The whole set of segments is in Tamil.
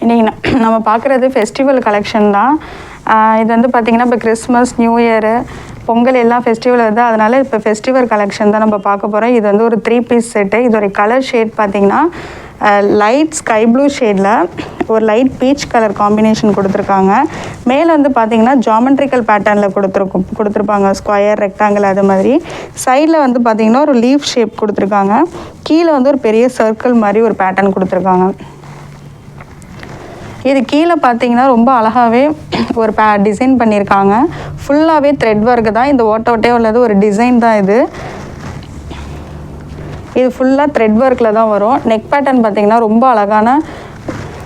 இன்றைக்கி நம்ம பார்க்குறது ஃபெஸ்டிவல் கலெக்ஷன் தான். இது வந்து பார்த்திங்கன்னா இப்போ கிறிஸ்மஸ், நியூ இயரு, பொங்கல் எல்லாம் ஃபெஸ்டிவல் வருது. அதனால் இப்போ ஃபெஸ்டிவல் கலெக்ஷன் தான் நம்ம பார்க்க போகிறோம். இது வந்து ஒரு 3 பீஸ் செட்டு. இதோடைய கலர் ஷேட் பார்த்திங்கன்னா லைட் ஸ்கை ப்ளூ ஷேடில் ஒரு லைட் பீச் கலர் காம்பினேஷன் கொடுத்துருக்காங்க. மேலே வந்து பார்த்திங்கன்னா ஜாமெட்ரிக்கல் பேட்டர்னில் கொடுத்துருப்பாங்க, ஸ்கொயர், ரெக்டாங்கிள் அது மாதிரி. சைடில் வந்து பார்த்திங்கன்னா ஒரு லீஃப் ஷேப் கொடுத்துருக்காங்க. கீழே வந்து ஒரு பெரிய சர்க்கிள் மாதிரி ஒரு பேட்டர்ன் கொடுத்துருக்காங்க. இது கீழே பார்த்தீங்கன்னா ரொம்ப அழகாகவே ஒரு டிசைன் பண்ணியிருக்காங்க. ஃபுல்லாகவே த்ரெட் ஒர்க்கு தான். இந்த ஓட்டே உள்ளது ஒரு டிசைன் தான். இது ஃபுல்லாக த்ரெட் ஒர்க்கில் தான் வரும். நெக் பேட்டர்ன் பார்த்திங்கன்னா ரொம்ப அழகான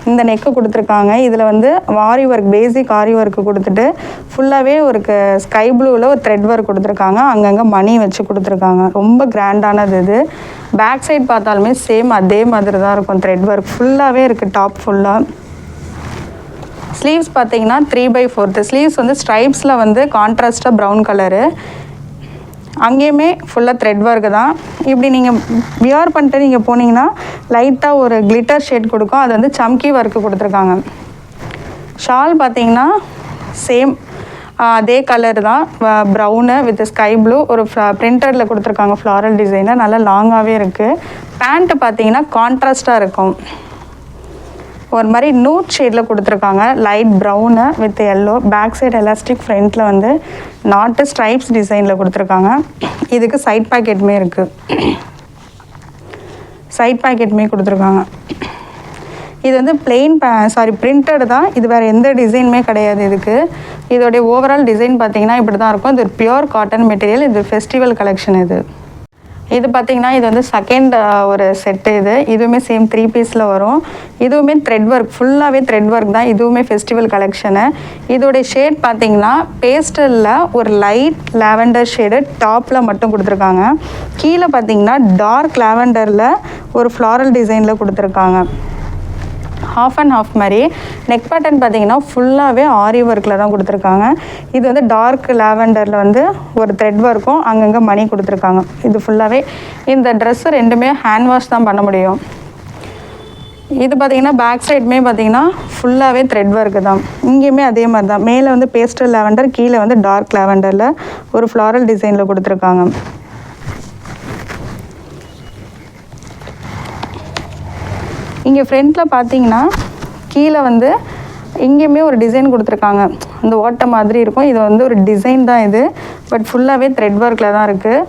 இந்த நெக்கு கொடுத்துருக்காங்க. இதில் வந்து ஆரி ஒர்க், பேசிக் ஆரி ஒர்க்கு கொடுத்துட்டு ஃபுல்லாகவே ஒரு ஸ்கை ப்ளூவில் ஒரு த்ரெட் ஒர்க் கொடுத்துருக்காங்க. அங்கங்கே மணி வச்சு கொடுத்துருக்காங்க. ரொம்ப கிராண்டானது இது. பேக் சைட் பார்த்தாலுமே சேம் அதே மாதிரி தான் இருக்கும். த்ரெட் ஒர்க் ஃபுல்லாகவே இருக்குது. டாப் ஃபுல்லாக ஸ்லீவ்ஸ் பார்த்தீங்கன்னா 3/4 ஸ்லீவ்ஸ் வந்து ஸ்ட்ரைப்ஸில் வந்து கான்ட்ராஸ்ட்டாக ப்ரௌன் கலரு. அங்கேயுமே ஃபுல்லாக த்ரெட் ஒர்க்கு தான். இப்படி நீங்கள் வியர் பண்ணிட்டு நீங்கள் போனீங்கன்னா லைட்டாக ஒரு கிளிட்டர் ஷேட் கொடுக்கும். அது வந்து சம்கி ஒர்க்கு கொடுத்துருக்காங்க. ஷால் பார்த்தீங்கன்னா சேம் அதே கலர் தான், ப்ரௌனு வித் ஸ்கை ப்ளூ ஒரு பிரிண்டரில் கொடுத்துருக்காங்க. ஃப்ளாரல் டிசைனர் நல்லா லாங்காகவே இருக்குது. பேண்ட்டு பார்த்தீங்கன்னா கான்ட்ராஸ்ட்டாக இருக்கும். ஒரு மாதிரி நூட் ஷேடில் கொடுத்துருக்காங்க. Light brown with yellow. Back side elastic, ஃப்ரண்ட்டில் வந்து நாட்டு ஸ்ட்ரைப்ஸ் டிசைனில் கொடுத்துருக்காங்க. இதுக்கு சைட் பாக்கெட்டுமே இருக்குது. சைட் பாக்கெட்டுமே கொடுத்துருக்காங்க. இது வந்து பிரிண்டட் தான். இது வேறு எந்த டிசைனுமே கிடையாது இதுக்கு. இதோடைய ஓவரால் டிசைன் பார்த்திங்கன்னா இப்படி தான் இருக்கும். இது பியூர் காட்டன் மெட்டீரியல். இது ஃபெஸ்டிவல் கலெக்ஷன். இது பார்த்திங்கன்னா இது வந்து செகண்ட் ஒரு செட்டு. இதுவுமே சேம் 3 பீஸில் வரும். இதுவுமே த்ரெட் ஒர்க், ஃபுல்லாகவே த்ரெட் ஒர்க் தான். இதுவுமே ஃபெஸ்டிவல் கலெக்ஷனு. இதோடைய ஷேட் பார்த்திங்கன்னா பேஸ்டலில் ஒரு லைட் லாவெண்டர் ஷேடு டாப்பில் மட்டும் கொடுத்துருக்காங்க. கீழே பார்த்திங்கன்னா டார்க் லாவெண்டரில் ஒரு ஃப்ளாரல் டிசைனில் கொடுத்துருக்காங்க. ஹாஃப் அண்ட் ஹாஃப் மாதிரி. நெக் பேட்டர்ன் பார்த்திங்கன்னா ஃபுல்லாகவே ஆரி ஒர்க்கில் தான் கொடுத்துருக்காங்க. இது வந்து டார்க் லாவெண்டரில் வந்து ஒரு த்ரெட் ஒர்க்கும் அங்கங்கே மணி கொடுத்துருக்காங்க. இது ஃபுல்லாகவே இந்த ட்ரெஸ்ஸு ரெண்டுமே ஹேண்ட் வாஷ் தான் பண்ண முடியும். இது பார்த்திங்கன்னா பேக் சைடுமே பார்த்திங்கன்னா ஃபுல்லாகவே த்ரெட் ஒர்க்கு தான். இங்கேயுமே அதே மாதிரி தான். மேலே வந்து பேஸ்டல் லாவெண்டர், கீழே வந்து டார்க் லாவெண்டரில் ஒரு ஃப்ளாரல் டிசைனில் கொடுத்துருக்காங்க. இங்கே ஃப்ரண்ட்டில் பார்த்தீங்கன்னா கீழே வந்து இங்கேயுமே ஒரு டிசைன் கொடுத்துருக்காங்க. அந்த ஓட்டை மாதிரி இருக்கும். இது வந்து ஒரு டிசைன் தான் இது. பட் ஃபுல்லாகவே த்ரெட் ஒர்க்கில் தான் இருக்குது.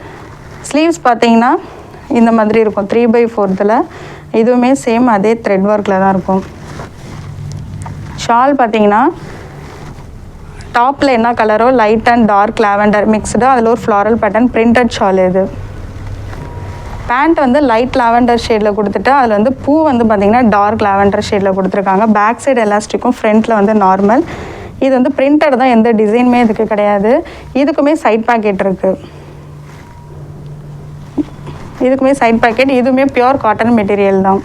ஸ்லீவ்ஸ் பார்த்தீங்கன்னா இந்த மாதிரி இருக்கும் 3/4. இதுவுமே சேம் அதே த்ரெட் ஒர்க்கில் தான் இருக்கும். ஷால் பார்த்தீங்கன்னா டாப்பில் என்ன கலரோ light and dark lavender mixed, அதில் ஒரு ஃப்ளாரல் பேட்டர்ன் பிரிண்டட் ஷால். இது பேண்ட் வந்து லைட் லாவெண்டர் ஷேடில் கொடுத்துட்டு அதில் வந்து பூ வந்து பார்த்திங்கன்னா டார்க் லாவெண்டர் ஷேடில் கொடுத்துருக்காங்க. பேக் சைடு எலாஸ்டிக்கும், ஃப்ரண்ட்டில் வந்து நார்மல். இது வந்து பிரிண்டட் தான். எந்த டிசைனுமே இதுக்கு கிடையாது. இதுக்குமே சைட் பாக்கெட் இருக்குது. இதுவுமே பியூர் காட்டன் மெட்டீரியல் தான்.